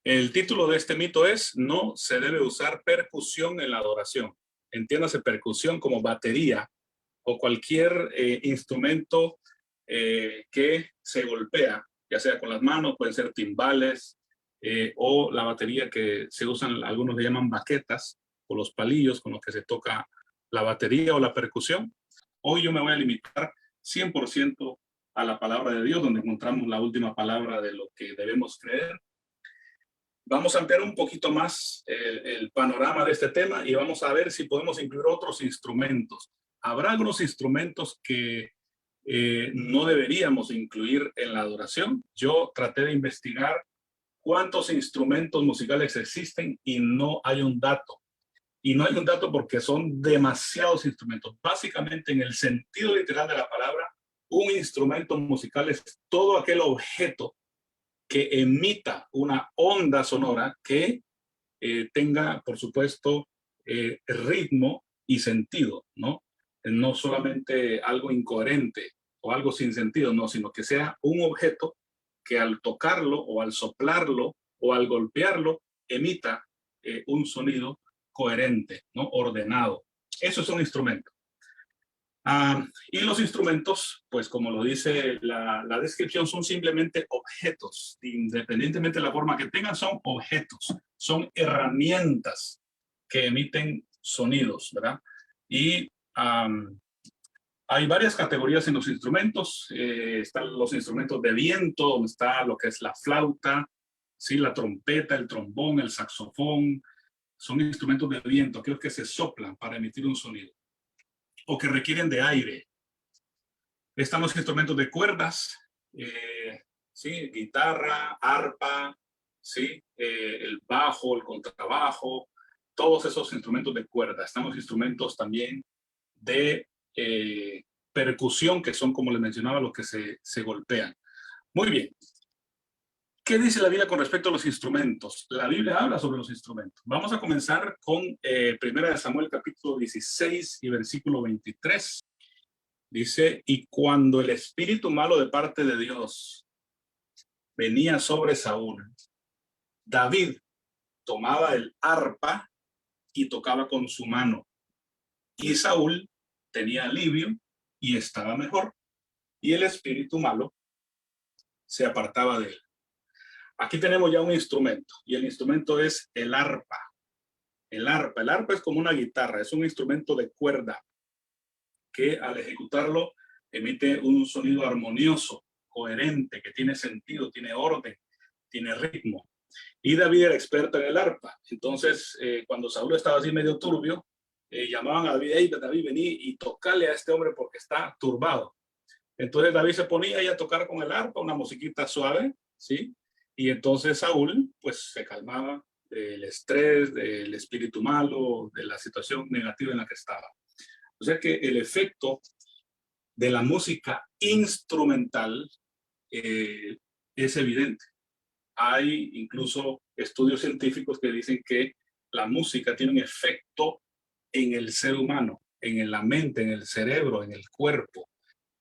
El título de este mito es: no se debe usar percusión en la adoración. Entiéndase percusión como batería o cualquier instrumento que se golpea, ya sea con las manos, pueden ser timbales o la batería que se usan, algunos le llaman baquetas, o los palillos con los que se toca la batería o la percusión. Hoy yo me voy a limitar 100% a la palabra de Dios, donde encontramos la última palabra de lo que debemos creer. Vamos a ampliar un poquito más el panorama de este tema y vamos a ver si podemos incluir otros instrumentos. Habrá algunos instrumentos que no deberíamos incluir en la adoración. Yo traté de investigar cuántos instrumentos musicales existen y no hay un dato. Y no hay un dato porque son demasiados instrumentos. Básicamente, en el sentido literal de la palabra, un instrumento musical es todo aquel objeto que emita una onda sonora que tenga, por supuesto, ritmo y sentido, ¿no? No solamente algo incoherente o algo sin sentido, no, sino que sea un objeto que al tocarlo o al soplarlo o al golpearlo emita un sonido coherente, ¿no? Ordenado. Eso es un instrumento. Y los instrumentos, pues como lo dice la descripción, son simplemente objetos. Independientemente de la forma que tengan, son objetos, son herramientas que emiten sonidos, ¿verdad? Y hay varias categorías en los instrumentos. Están los instrumentos de viento, donde está lo que es la flauta, ¿sí? La trompeta, el trombón, el saxofón. Son instrumentos de viento, aquellos que se soplan para emitir un sonido o que requieren de aire. Están los instrumentos de cuerdas, ¿sí? Guitarra, arpa, ¿sí? El bajo, el contrabajo, todos esos instrumentos de cuerda. Están los instrumentos también de percusión, que son, como les mencionaba, los que se golpean. Muy bien. ¿Qué dice la Biblia con respecto a los instrumentos? La Biblia habla sobre los instrumentos. Vamos a comenzar con 1 Samuel capítulo 16 y versículo 23. Dice: y cuando el espíritu malo de parte de Dios venía sobre Saúl, David tomaba el arpa y tocaba con su mano. Y Saúl tenía alivio y estaba mejor. Y el espíritu malo se apartaba de él. Aquí tenemos ya un instrumento, y el instrumento es el arpa. El arpa es como una guitarra, es un instrumento de cuerda que al ejecutarlo emite un sonido armonioso, coherente, que tiene sentido, tiene orden, tiene ritmo. Y David era experto en el arpa. Entonces, cuando Saúl estaba así medio turbio, llamaban a David: hey, David, vení y tocale a este hombre porque está turbado. Entonces David se ponía ahí a tocar con el arpa, una musiquita suave, ¿sí? Y entonces Saúl, pues, se calmaba del estrés, del espíritu malo, de la situación negativa en la que estaba. O sea que el efecto de la música instrumental es evidente. Hay incluso estudios científicos que dicen que la música tiene un efecto en el ser humano, en la mente, en el cerebro, en el cuerpo.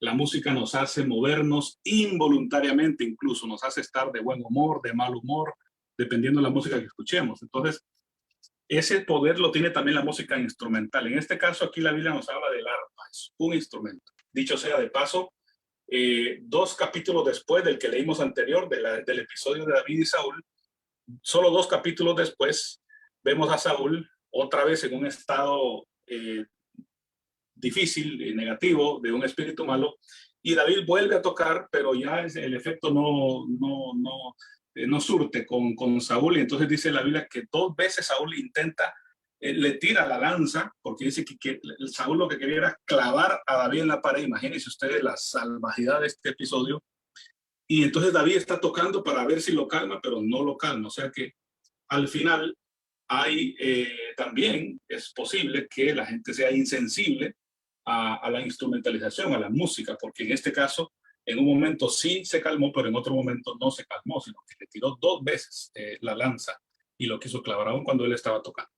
La música nos hace movernos involuntariamente, incluso nos hace estar de buen humor, de mal humor, dependiendo de la música que escuchemos. Entonces, ese poder lo tiene también la música instrumental. En este caso, aquí la Biblia nos habla del arpa, es un instrumento. Dicho sea de paso, 2 capítulos después del que leímos anterior, del episodio de David y Saúl, solo 2 capítulos después, vemos a Saúl otra vez en un estado difícil, negativo, de un espíritu malo, y David vuelve a tocar, pero ya el efecto no surte con Saúl. Y entonces dice la Biblia que 2 veces Saúl intenta, le tira la lanza, porque dice que Saúl lo que quería era clavar a David en la pared. Imagínense ustedes la salvajidad de este episodio. Y entonces David está tocando para ver si lo calma, pero no lo calma. O sea que al final también es posible que la gente sea insensible a la instrumentalización, a la música, porque en este caso, en un momento sí se calmó, pero en otro momento no se calmó, sino que le tiró 2 veces la lanza y lo quiso clavar aún cuando él estaba tocando.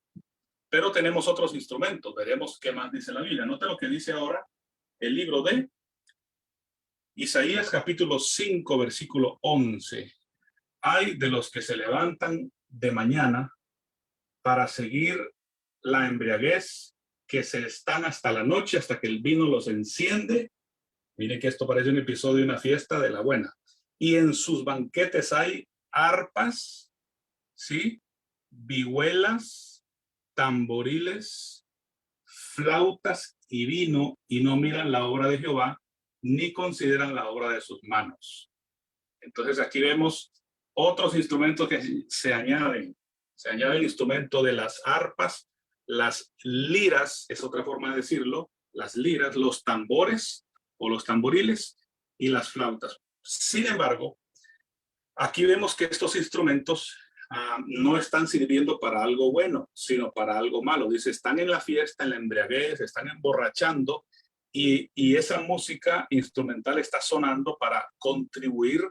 Pero tenemos otros instrumentos, veremos qué más dice la Biblia. Nota lo que dice ahora el libro de Isaías capítulo 5, versículo 11. Hay de los que se levantan de mañana para seguir la embriaguez, que se están hasta la noche, hasta que el vino los enciende. Mire que esto parece un episodio de una fiesta de la buena. Y en sus banquetes hay arpas, ¿sí? Vihuelas, tamboriles, flautas y vino, y no miran la obra de Jehová, ni consideran la obra de sus manos. Entonces aquí vemos otros instrumentos que se añaden. Se añade el instrumento de las arpas, las liras, es otra forma de decirlo, las liras, los tambores o los tamboriles y las flautas. Sin embargo, aquí vemos que estos instrumentos no están sirviendo para algo bueno, sino para algo malo. Dice, están en la fiesta, en la embriaguez, están emborrachando y esa música instrumental está sonando para contribuir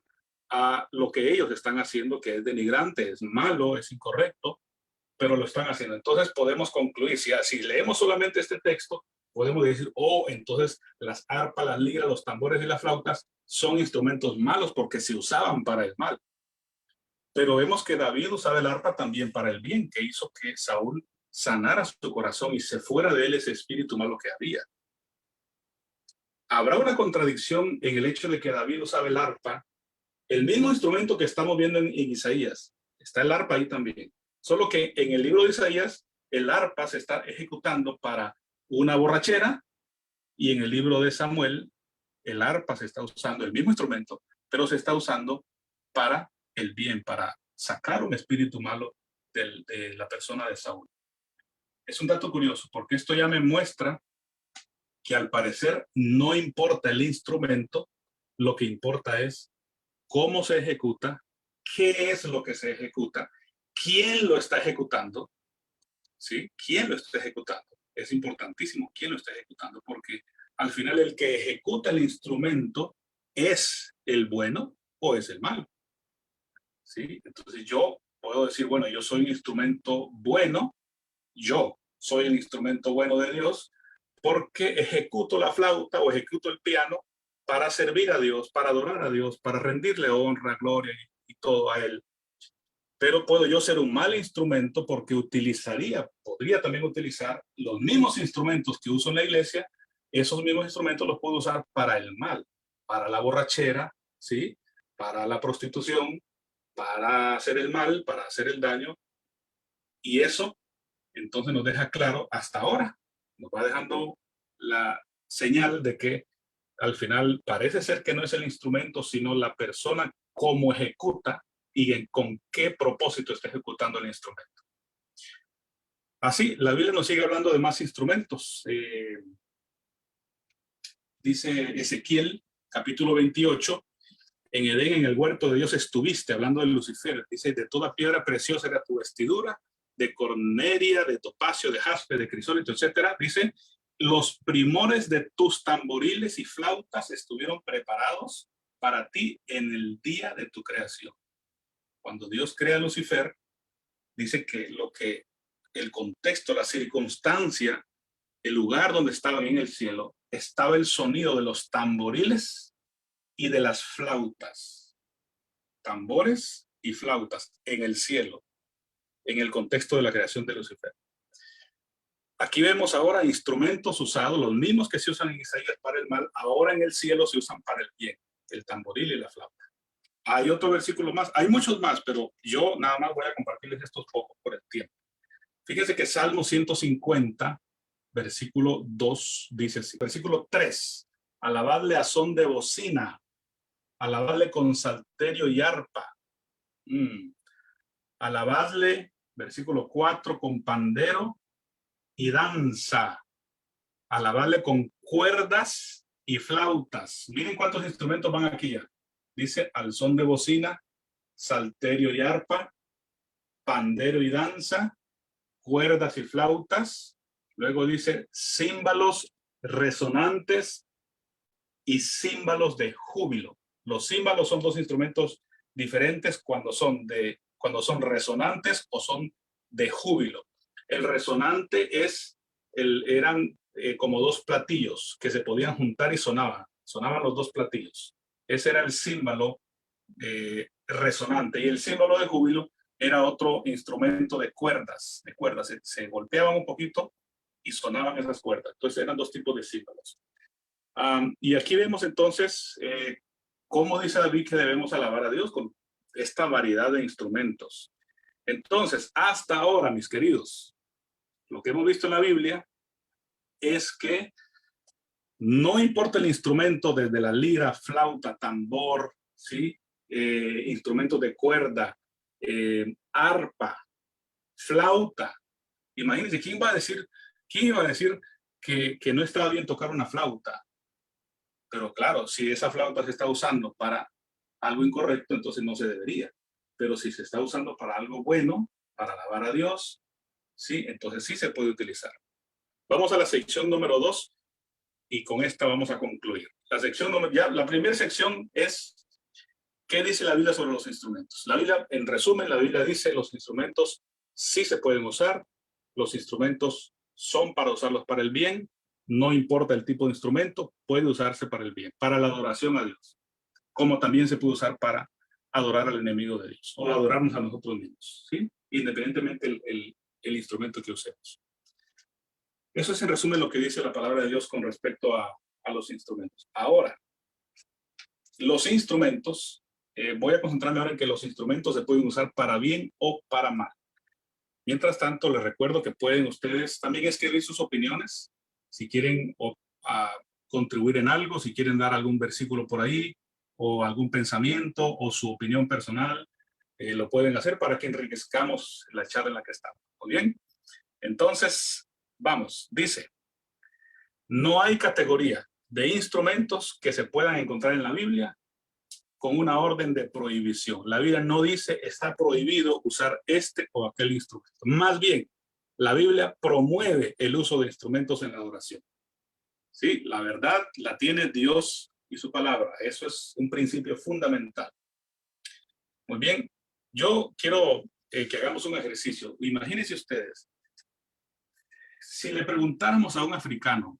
a lo que ellos están haciendo, que es denigrante, es malo, es incorrecto, pero lo están haciendo. Entonces podemos concluir, si leemos solamente este texto, podemos decir, oh, entonces las arpas, las liras, los tambores y las flautas son instrumentos malos porque se usaban para el mal. Pero vemos que David usaba el arpa también para el bien, que hizo que Saúl sanara su corazón y se fuera de él ese espíritu malo que había. Habrá una contradicción en el hecho de que David usaba el arpa, el mismo instrumento que estamos viendo en Isaías. Está el arpa ahí también. Solo que en el libro de Isaías, el arpa se está ejecutando para una borrachera, y en el libro de Samuel, el arpa se está usando, el mismo instrumento, pero se está usando para el bien, para sacar un espíritu malo de la persona de Saúl. Es un dato curioso, porque esto ya me muestra que al parecer no importa el instrumento, lo que importa es cómo se ejecuta, qué es lo que se ejecuta, quién lo está ejecutando, ¿sí? ¿Quién lo está ejecutando? Es importantísimo quién lo está ejecutando, porque al final el que ejecuta el instrumento es el bueno o es el malo, ¿sí? Entonces yo puedo decir, bueno, yo soy un instrumento bueno, yo soy el instrumento bueno de Dios, porque ejecuto la flauta o ejecuto el piano para servir a Dios, para adorar a Dios, para rendirle honra, gloria y todo a Él. Pero puedo yo ser un mal instrumento porque podría también utilizar los mismos instrumentos que uso en la iglesia, esos mismos instrumentos los puedo usar para el mal, para la borrachera, ¿sí? Para la prostitución, para hacer el mal, para hacer el daño. Y eso entonces nos deja claro hasta ahora, nos va dejando la señal de que al final parece ser que no es el instrumento, sino la persona cómo ejecuta y con qué propósito está ejecutando el instrumento. Así, la Biblia nos sigue hablando de más instrumentos. Dice Ezequiel, capítulo 28, en Edén, en el huerto de Dios estuviste, hablando de Lucifer. Dice, de toda piedra preciosa era tu vestidura, de cornelia, de topacio, de jaspe, de crisólito, etcétera. Dice, los primores de tus tamboriles y flautas estuvieron preparados para ti en el día de tu creación. Cuando Dios crea a Lucifer, dice que el contexto, la circunstancia, el lugar donde estaban en el cielo, estaba el sonido de los tamboriles y de las flautas. Tambores y flautas en el cielo, en el contexto de la creación de Lucifer. Aquí vemos ahora instrumentos usados, los mismos que se usan en Isaías para el mal, ahora en el cielo se usan para el bien, el tamboril y la flauta. Hay otro versículo más, hay muchos más, pero yo nada más voy a compartirles estos pocos por el tiempo. Fíjense que Salmo 150, versículo 2, dice así, versículo 3, alabadle a son de bocina, alabadle con salterio y arpa. Alabadle, versículo 4, con pandero y danza. Alabadle con cuerdas y flautas. Miren cuántos instrumentos van aquí ya. Dice al son de bocina, salterio y arpa, pandero y danza, cuerdas y flautas. Luego dice címbalos resonantes y címbalos de júbilo. Los címbalos son dos instrumentos diferentes cuando son resonantes o son de júbilo. El resonante eran como dos platillos que se podían juntar y sonaban los dos platillos. Ese era el címbalo resonante, y el címbalo de júbilo era otro instrumento de cuerdas, se golpeaban un poquito y sonaban esas cuerdas. Entonces eran dos tipos de címbalos. Y aquí vemos entonces cómo dice David que debemos alabar a Dios con esta variedad de instrumentos. Entonces, hasta ahora, mis queridos, lo que hemos visto en la Biblia es que no importa el instrumento, desde la lira, flauta, tambor, ¿sí? Instrumentos de cuerda, arpa, flauta. Imagínense, quién iba a decir que no estaba bien tocar una flauta? Pero claro, si esa flauta se está usando para algo incorrecto, entonces no se debería. Pero si se está usando para algo bueno, para alabar a Dios, sí, entonces sí se puede utilizar. Vamos a la sección número 2 y con esta vamos a concluir. La primera sección es ¿qué dice la Biblia sobre los instrumentos? La Biblia, en resumen, la Biblia dice los instrumentos sí se pueden usar, los instrumentos son para usarlos para el bien, no importa el tipo de instrumento, puede usarse para el bien, para la adoración a Dios, como también se puede usar para adorar al enemigo de Dios o adorarnos a nosotros mismos, ¿sí? Independientemente el instrumento que usemos. Eso es en resumen lo que dice la palabra de Dios con respecto a los instrumentos. Ahora, los instrumentos, voy a concentrarme ahora en que los instrumentos se pueden usar para bien o para mal. Mientras tanto, les recuerdo que pueden ustedes también escribir sus opiniones, si quieren contribuir en algo, si quieren dar algún versículo por ahí, o algún pensamiento, o su opinión personal, lo pueden hacer para que enriquezcamos la charla en la que estamos. ¿Muy bien? Entonces, vamos, dice, no hay categoría de instrumentos que se puedan encontrar en la Biblia con una orden de prohibición. La Biblia no dice está prohibido usar este o aquel instrumento. Más bien, la Biblia promueve el uso de instrumentos en la adoración. Sí, la verdad la tiene Dios y su palabra. Eso es un principio fundamental. Muy bien, yo quiero que hagamos un ejercicio. Imagínense ustedes, si le preguntáramos a un africano,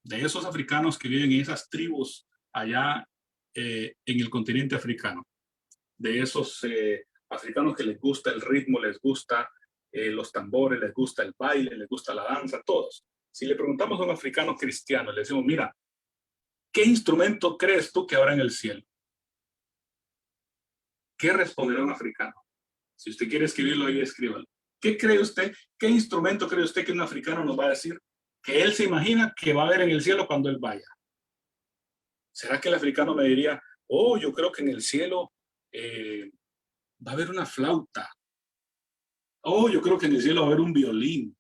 de esos africanos que viven en esas tribus allá en el continente africano, de esos africanos que les gusta el ritmo, les gusta los tambores, les gusta el baile, les gusta la danza, todos. Si le preguntamos a un africano cristiano, le decimos, mira, ¿qué instrumento crees tú que habrá en el cielo? ¿Qué responderá un africano? Si usted quiere escribirlo ahí, escríbalo. ¿Qué cree usted? ¿Qué instrumento cree usted que un africano nos va a decir que él se imagina que va a ver en el cielo cuando él vaya? ¿Será que el africano me diría, oh, yo creo que en el cielo va a haber una flauta? Oh, yo creo que en el cielo va a haber un violín.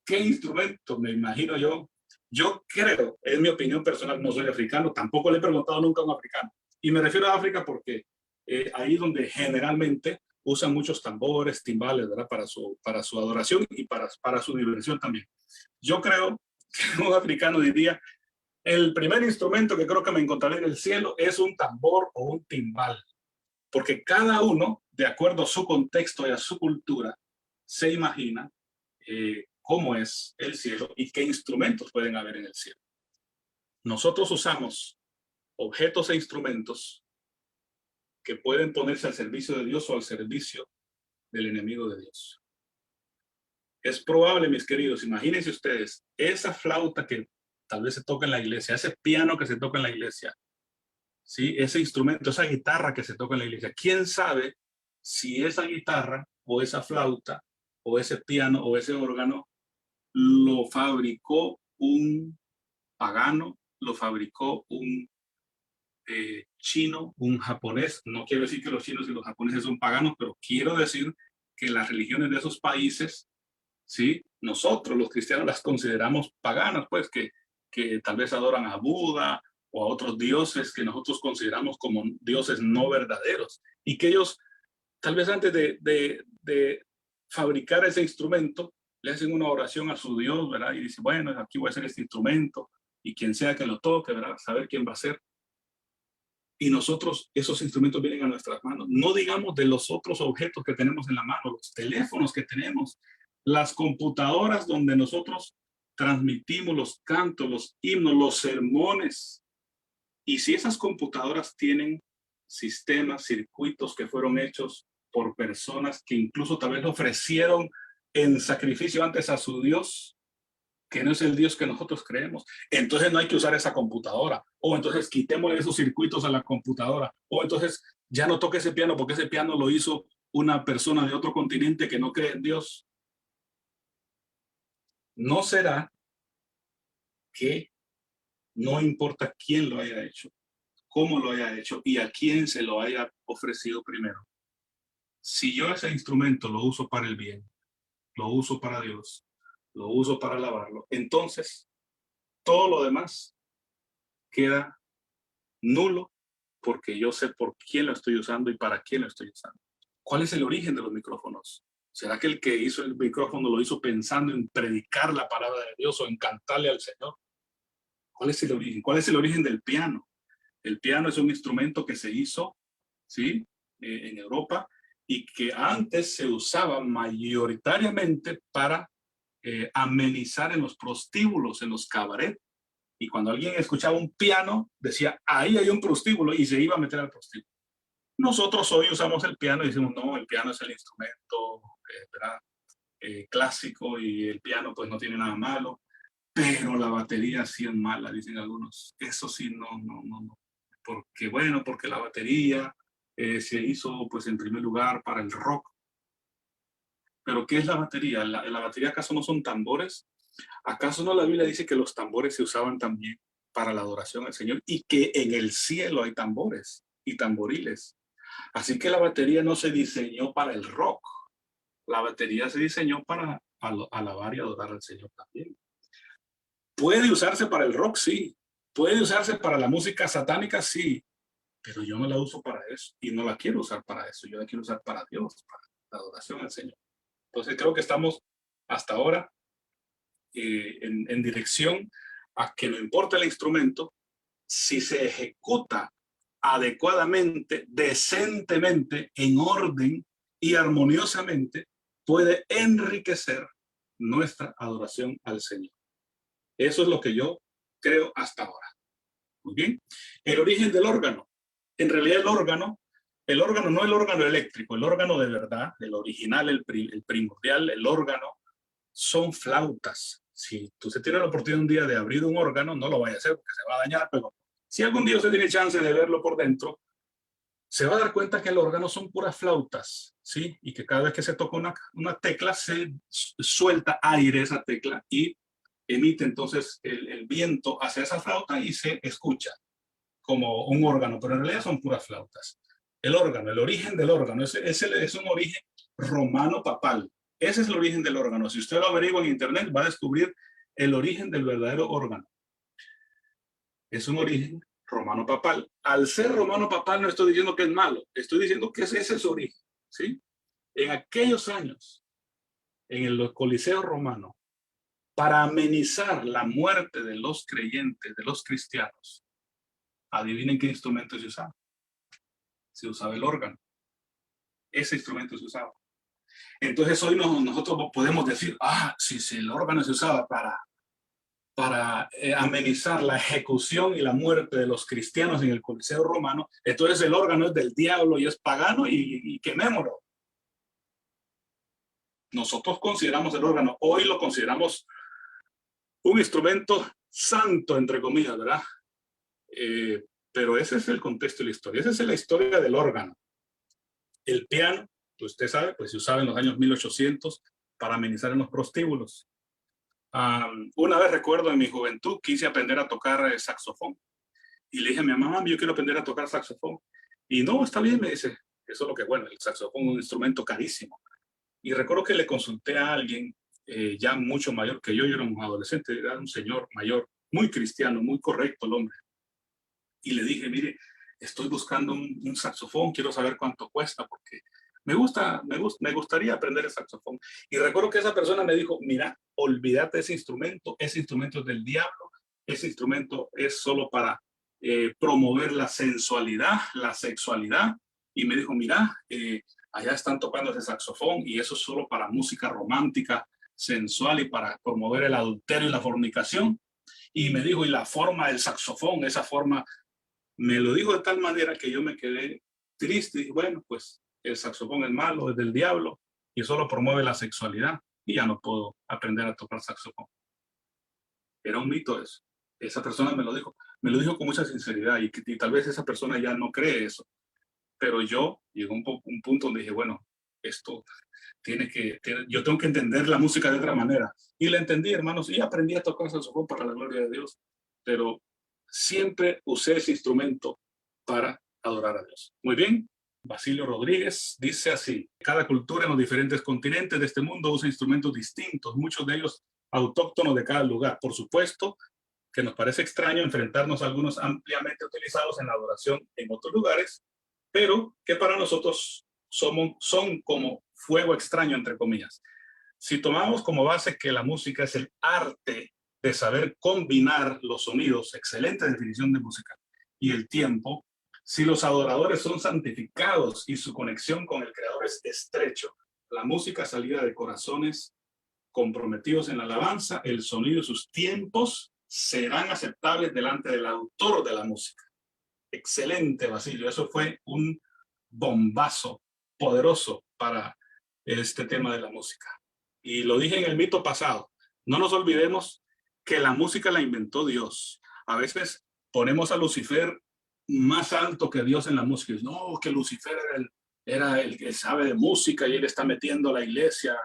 ¿Qué instrumento? Me imagino yo. Yo creo, es mi opinión personal, no soy africano, tampoco le he preguntado nunca a un africano. Y me refiero a África porque ahí donde generalmente usan muchos tambores, timbales, ¿verdad? Para su adoración y para su diversión también. Yo creo que un africano diría, el primer instrumento que creo que me encontraré en el cielo es un tambor o un timbal. Porque cada uno, de acuerdo a su contexto y a su cultura, se imagina cómo es el cielo y qué instrumentos pueden haber en el cielo. Nosotros usamos objetos e instrumentos que pueden ponerse al servicio de Dios o al servicio del enemigo de Dios. Es probable, mis queridos, imagínense ustedes, esa flauta que tal vez se toca en la iglesia, ese piano que se toca en la iglesia, ¿sí? Ese instrumento, esa guitarra que se toca en la iglesia, ¿quién sabe si esa guitarra o esa flauta o ese piano o ese órgano lo fabricó un pagano, lo fabricó un chino, un japonés? No quiero decir que los chinos y los japoneses son paganos, pero quiero decir que las religiones de esos países, ¿sí? Nosotros los cristianos las consideramos paganas, pues que tal vez adoran a Buda o a otros dioses que nosotros consideramos como dioses no verdaderos, y que ellos tal vez antes de fabricar ese instrumento le hacen una oración a su Dios, ¿verdad? Y dice, bueno, aquí voy a hacer este instrumento y quien sea que lo toque, ¿verdad? Saber quién va a ser. Y nosotros, esos instrumentos vienen a nuestras manos. No digamos de los otros objetos que tenemos en la mano, los teléfonos que tenemos, las computadoras donde nosotros transmitimos los cantos, los himnos, los sermones. Y si esas computadoras tienen sistemas, circuitos que fueron hechos por personas que incluso tal vez lo ofrecieron en sacrificio antes a su Dios, que no es el Dios que nosotros creemos. Entonces no hay que usar esa computadora, o entonces quitémosle esos circuitos a la computadora, o entonces ya no toque ese piano porque ese piano lo hizo una persona de otro continente que no cree en Dios. ¿No será que no importa quién lo haya hecho, cómo lo haya hecho y a quién se lo haya ofrecido primero? Si yo ese instrumento lo uso para el bien, lo uso para Dios, lo uso para alabarlo, entonces todo lo demás queda nulo porque yo sé por quién lo estoy usando y para quién lo estoy usando. ¿Cuál es el origen de los micrófonos? ¿Será que el que hizo el micrófono lo hizo pensando en predicar la palabra de Dios o en cantarle al Señor? ¿Cuál es el origen? ¿Cuál es el origen del piano? El piano es un instrumento que se hizo, ¿sí? En Europa y que antes se usaba mayoritariamente para amenizar en los prostíbulos, en los cabarets. Y cuando alguien escuchaba un piano, decía, ahí hay un prostíbulo y se iba a meter al prostíbulo. Nosotros hoy usamos el piano y decimos, no, el piano es el instrumento ¿verdad? Clásico y el piano pues no tiene nada malo, pero la batería sí es mala, dicen algunos. Eso sí, no. Porque bueno, porque la batería se hizo pues en primer lugar para el rock. Pero ¿qué es la batería? ¿La batería acaso no son tambores? ¿Acaso no la Biblia dice que los tambores se usaban también para la adoración al Señor y que en el cielo hay tambores y tamboriles? Así que la batería no se diseñó para el rock, la batería se diseñó para alabar y adorar al Señor también. Puede usarse para el rock, sí. Puede usarse para la música satánica, sí. Pero yo no la uso para eso y no la quiero usar para eso. Yo la quiero usar para Dios, para la adoración al Señor. Entonces creo que estamos hasta ahora en dirección a que no importa el instrumento, si se ejecuta adecuadamente, decentemente, en orden y armoniosamente, puede enriquecer nuestra adoración al Señor. Eso es lo que yo creo hasta ahora. Muy bien. El origen del órgano. En realidad el órgano no el órgano eléctrico, el órgano de verdad, el original, el primordial, el órgano, son flautas. Si tú se tiene la oportunidad un día de abrir un órgano, no lo vaya a hacer porque se va a dañar, pero si algún día usted tiene chance de verlo por dentro, se va a dar cuenta que el órgano son puras flautas, ¿sí? Y que cada vez que se toca una tecla, se suelta aire esa tecla y emite entonces el viento hacia esa flauta y se escucha como un órgano, pero en realidad son puras flautas. El órgano, el origen del órgano, es un origen romano papal. Ese es el origen del órgano. Si usted lo averigua en internet, va a descubrir el origen del verdadero órgano. Es un origen romano papal. Al ser romano papal no estoy diciendo que es malo, estoy diciendo que ese es su origen, ¿sí? En aquellos años, en el Coliseo romano, para amenizar la muerte de los creyentes, de los cristianos, adivinen qué instrumento se usaba. Se usaba el órgano. Ese instrumento se usaba. Entonces hoy nosotros podemos decir, si el órgano se usaba para amenizar la ejecución y la muerte de los cristianos en el Coliseo romano, entonces el órgano es del diablo y es pagano y quemémoslo. Nosotros consideramos el órgano, hoy lo consideramos un instrumento santo, entre comillas, ¿verdad? Pero ese es el contexto de la historia, esa es la historia del órgano. El piano, usted sabe, pues se usaba en los años 1800 para amenizar en los prostíbulos. Una vez recuerdo en mi juventud quise aprender a tocar saxofón y le dije a mi mamá, yo quiero aprender a tocar saxofón. Y no, está bien, me dice, eso es lo que bueno, el saxofón es un instrumento carísimo. Y recuerdo que le consulté a alguien ya mucho mayor que yo era un adolescente, era un señor mayor, muy cristiano, muy correcto el hombre. Y le dije, mire, estoy buscando un saxofón, quiero saber cuánto cuesta porque me gustaría aprender el saxofón. Y recuerdo que esa persona me dijo, mira, olvídate ese instrumento es del diablo, ese instrumento es solo para promover la sensualidad, la sexualidad. Y me dijo, mira, allá están tocando ese saxofón y eso es solo para música romántica, sensual y para promover el adulterio y la fornicación. Y me dijo, y la forma del saxofón, esa forma, me lo dijo de tal manera que yo me quedé triste y bueno, pues el saxofón es malo, es del diablo y solo promueve la sexualidad y ya no puedo aprender a tocar saxofón. Era un mito eso. Esa persona me lo dijo con mucha sinceridad y tal vez esa persona ya no cree eso. Pero yo llegó un punto donde dije, bueno, esto yo tengo que entender la música de otra manera. Y la entendí, hermanos, y aprendí a tocar saxofón para la gloria de Dios. Pero siempre usé ese instrumento para adorar a Dios. Muy bien. Basilio Rodríguez dice así: cada cultura en los diferentes continentes de este mundo usa instrumentos distintos, muchos de ellos autóctonos de cada lugar. Por supuesto que nos parece extraño enfrentarnos a algunos ampliamente utilizados en la adoración en otros lugares, pero que para nosotros son como fuego extraño, entre comillas. Si tomamos como base que la música es el arte de saber combinar los sonidos, excelente definición de música, y el tiempo, si los adoradores son santificados y su conexión con el Creador es estrecho, la música salida de corazones comprometidos en la alabanza, el sonido y sus tiempos serán aceptables delante del autor de la música. Excelente, Basilio. Eso fue un bombazo poderoso para este tema de la música. Y lo dije en el mito pasado. No nos olvidemos que la música la inventó Dios. A veces ponemos a Lucifer más alto que Dios en la música. No, que Lucifer era el que sabe de música y él está metiendo a la iglesia.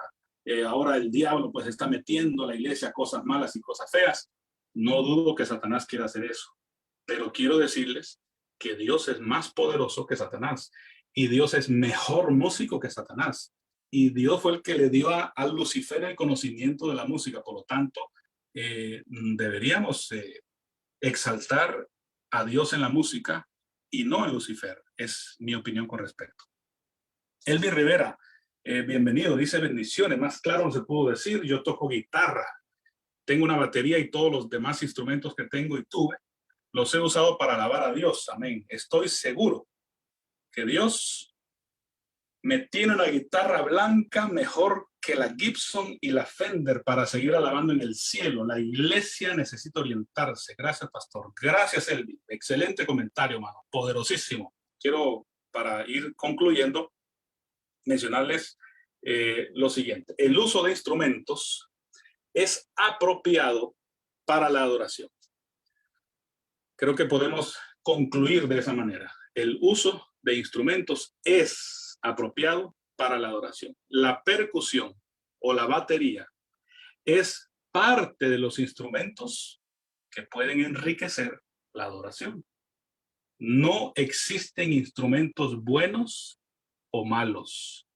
Ahora el diablo pues está metiendo a la iglesia cosas malas y cosas feas. No dudo que Satanás quiera hacer eso. Pero quiero decirles que Dios es más poderoso que Satanás. Y Dios es mejor músico que Satanás. Y Dios fue el que le dio a Lucifer el conocimiento de la música. Por lo tanto, deberíamos exaltar a Dios en la música y no a Lucifer. Es mi opinión con respecto. Elvi Rivera, bienvenido, dice bendiciones. Más claro no se pudo decir. Yo toco guitarra, tengo una batería y todos los demás instrumentos que tengo y tuve los he usado para alabar a Dios. Amén. Estoy seguro que Dios me tiene una guitarra blanca mejor que la Gibson y la Fender para seguir alabando en el cielo. La iglesia necesita orientarse. Gracias, pastor. Gracias, Elvi. Excelente comentario, mano. Poderosísimo. Quiero, para ir concluyendo, mencionarles lo siguiente. El uso de instrumentos es apropiado para la adoración. Creo que podemos concluir de esa manera. El uso de instrumentos es apropiado para la adoración. La percusión o la batería es parte de los instrumentos que pueden enriquecer la adoración. No existen instrumentos buenos o malos.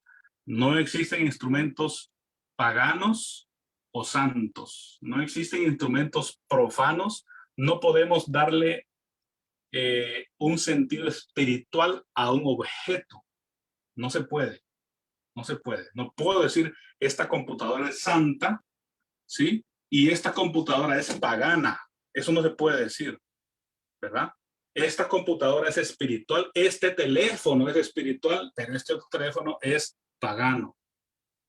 No existen instrumentos paganos o santos. No existen instrumentos profanos. No podemos darle un sentido espiritual a un objeto. No se puede. No se puede. No puedo decir esta computadora es santa, ¿sí? Y esta computadora es pagana. Eso no se puede decir, ¿verdad? Esta computadora es espiritual, este teléfono es espiritual, pero este otro teléfono es pagano.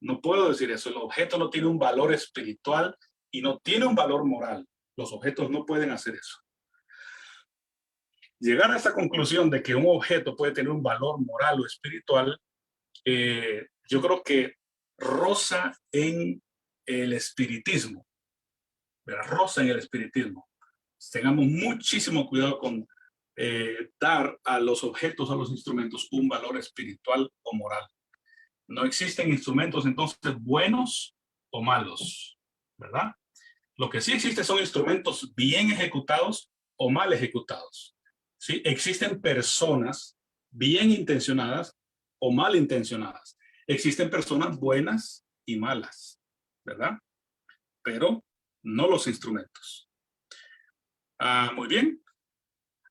No puedo decir eso. El objeto no tiene un valor espiritual y no tiene un valor moral. Los objetos no pueden hacer eso. Llegar a esa conclusión de que un objeto puede tener un valor moral o espiritual, yo creo que roza en el espiritismo, ¿verdad? Roza en el espiritismo. Tengamos muchísimo cuidado con dar a los objetos, a los instrumentos, un valor espiritual o moral. No existen instrumentos entonces buenos o malos, ¿verdad? Lo que sí existe son instrumentos bien ejecutados o mal ejecutados. ¿Sí? Existen personas bien intencionadas o mal intencionadas. Existen personas buenas y malas, ¿verdad? Pero no los instrumentos. Muy bien.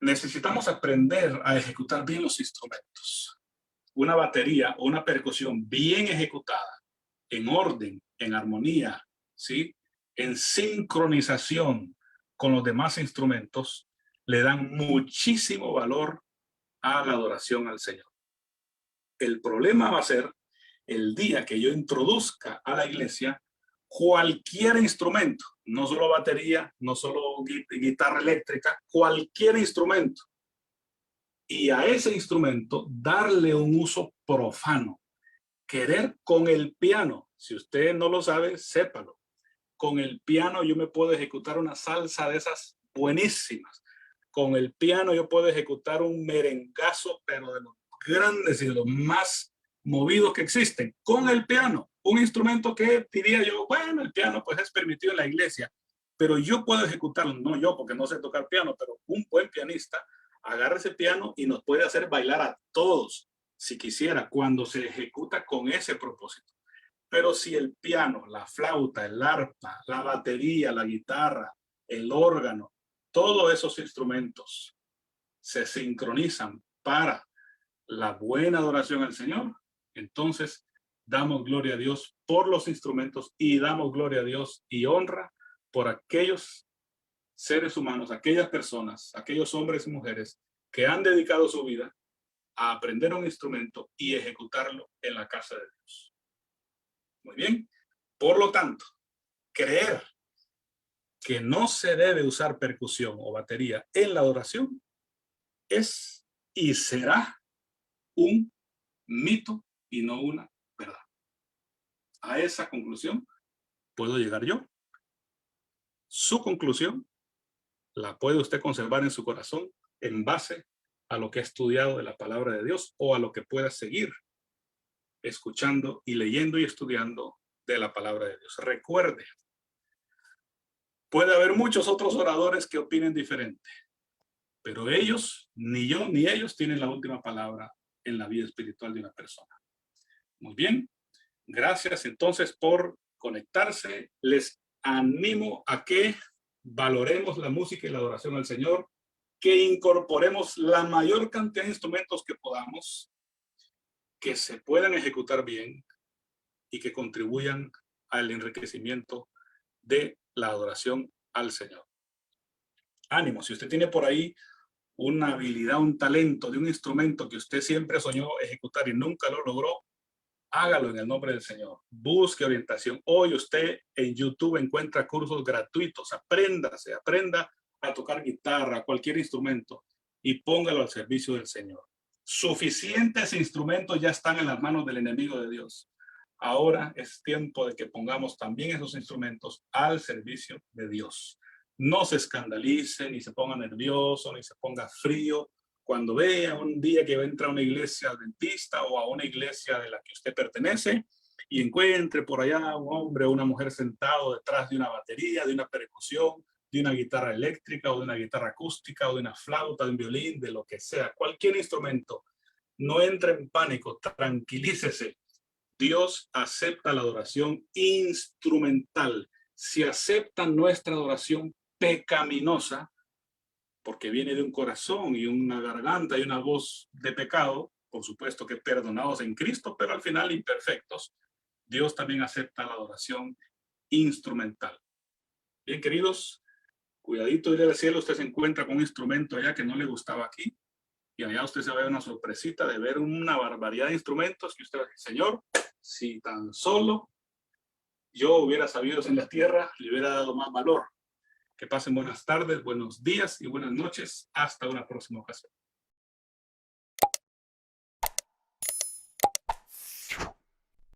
Necesitamos aprender a ejecutar bien los instrumentos. Una batería o una percusión bien ejecutada, en orden, en armonía, ¿sí? En sincronización con los demás instrumentos, le dan muchísimo valor a la adoración al Señor. El problema va a ser el día que yo introduzca a la iglesia cualquier instrumento, no solo batería, no solo guitarra eléctrica, cualquier instrumento y a ese instrumento darle un uso profano. Querer con el piano, si usted no lo sabe, sépalo. Con el piano yo me puedo ejecutar una salsa de esas buenísimas. Con el piano yo puedo ejecutar un merengazo, pero de los grandes y de los más movidos que existen. Con el piano, un instrumento que diría yo, bueno, el piano pues es permitido en la iglesia, pero yo puedo ejecutarlo, no yo porque no sé tocar piano, pero un buen pianista agarra ese piano y nos puede hacer bailar a todos, si quisiera, cuando se ejecuta con ese propósito. Pero si el piano, la flauta, el arpa, la batería, la guitarra, el órgano, todos esos instrumentos se sincronizan para la buena adoración al Señor, entonces damos gloria a Dios por los instrumentos y damos gloria a Dios y honra por aquellos seres humanos, aquellas personas, aquellos hombres y mujeres que han dedicado su vida a aprender un instrumento y ejecutarlo en la casa de Dios. Muy bien. Por lo tanto, creer que no se debe usar percusión o batería en la adoración es y será un mito y no una verdad. A esa conclusión puedo llegar yo. Su conclusión la puede usted conservar en su corazón en base a lo que ha estudiado de la palabra de Dios o a lo que pueda seguir escuchando y leyendo y estudiando de la palabra de Dios. Recuerde, puede haber muchos otros oradores que opinen diferente, pero ellos, ni yo ni ellos, tienen la última palabra en la vida espiritual de una persona. Muy bien, gracias entonces por conectarse. Les animo a que valoremos la música y la adoración al Señor, que incorporemos la mayor cantidad de instrumentos que podamos, que se puedan ejecutar bien y que contribuyan al enriquecimiento de la adoración al Señor. Ánimo, si usted tiene por ahí una habilidad, un talento de un instrumento que usted siempre soñó ejecutar y nunca lo logró, hágalo en el nombre del Señor. Busque orientación. Hoy usted en YouTube encuentra cursos gratuitos. Apréndase, aprenda a tocar guitarra, cualquier instrumento y póngalo al servicio del Señor. Suficientes instrumentos ya están en las manos del enemigo de Dios. Ahora es tiempo de que pongamos también esos instrumentos al servicio de Dios. No se escandalice, ni se ponga nervioso, ni se ponga frío cuando vea un día que va a entrar a una iglesia adventista o a una iglesia de la que usted pertenece y encuentre por allá un hombre o una mujer sentado detrás de una batería, de una percusión, de una guitarra eléctrica o de una guitarra acústica o de una flauta, de un violín, de lo que sea, cualquier instrumento. No entre en pánico, tranquilícese. Dios acepta la adoración instrumental. Si acepta nuestra adoración pecaminosa, porque viene de un corazón y una garganta y una voz de pecado, por supuesto que perdonados en Cristo, pero al final imperfectos, Dios también acepta la adoración instrumental. Bien, queridos, cuidadito ir al cielo, usted se encuentra con un instrumento allá que no le gustaba aquí, y allá usted se va a ver una sorpresita de ver una barbaridad de instrumentos que usted va a decir, Señor, si tan solo yo hubiera sabido en la tierra, le hubiera dado más valor. Que pasen buenas tardes, buenos días y buenas noches. Hasta una próxima ocasión.